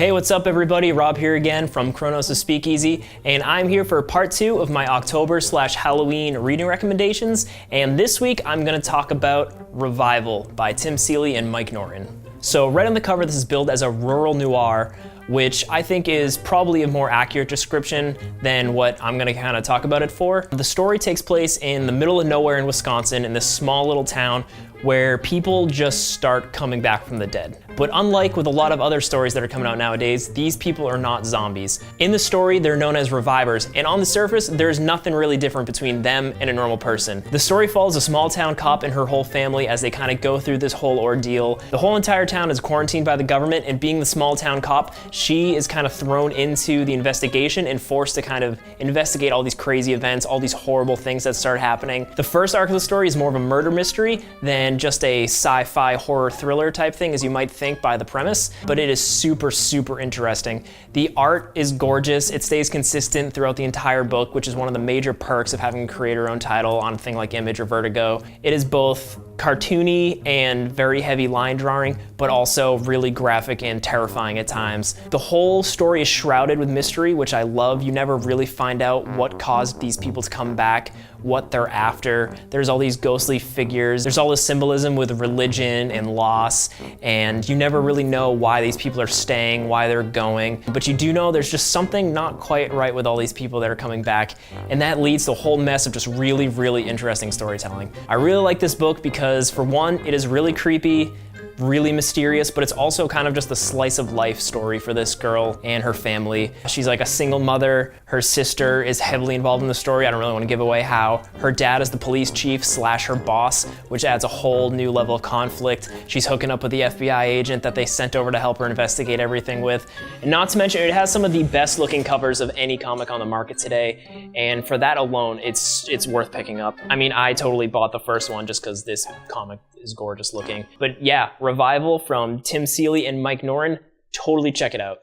Hey, what's up everybody? Rob here again from Kronos' Speakeasy, and I'm here for part 2 of my October/Halloween reading recommendations, and this week I'm going to talk about Revival by Tim Seeley and Mike Norton. So right on the cover, this is billed as a rural noir, which I think is probably a more accurate description than what I'm gonna kind of talk about it for. The story takes place in the middle of nowhere in Wisconsin, in this small little town where people just start coming back from the dead. But unlike with a lot of other stories that are coming out nowadays, these people are not zombies. In the story, they're known as revivers, and on the surface, there's nothing really different between them and a normal person. The story follows a small town cop and her whole family as they kind of go through this whole ordeal. The whole entire town is quarantined by the government, and being the small town cop, she is kind of thrown into the investigation and forced to kind of investigate all these crazy events, all these horrible things that start happening. The first arc of the story is more of a murder mystery than just a sci-fi horror thriller type thing, as you might think by the premise, but it is super, super interesting. The art is gorgeous. It stays consistent throughout the entire book, which is one of the major perks of having a creator-owned title on a thing like Image or Vertigo. It is both cartoony and very heavy line drawing, but also really graphic and terrifying at times. The whole story is shrouded with mystery, which I love. You never really find out what caused these people to come back, what they're after. There's all these ghostly figures. There's all this symbolism with religion and loss, and you never really know why these people are staying, why they're going. But you do know there's just something not quite right with all these people that are coming back, and that leads to a whole mess of just really, really interesting storytelling. I really like this book because, for one, it is really creepy, really mysterious, but it's also kind of just a slice of life story for this girl and her family. She's like a single mother. Her sister is heavily involved in the story. I don't really want to give away how. Her dad is the police chief / her boss, which adds a whole new level of conflict. She's hooking up with the FBI agent that they sent over to help her investigate everything with. And not to mention, it has some of the best looking covers of any comic on the market today. And for that alone, it's worth picking up. I mean, I totally bought the first one just because this comic is gorgeous looking. But yeah, Revival from Tim Seeley and Mike Norton, totally check it out.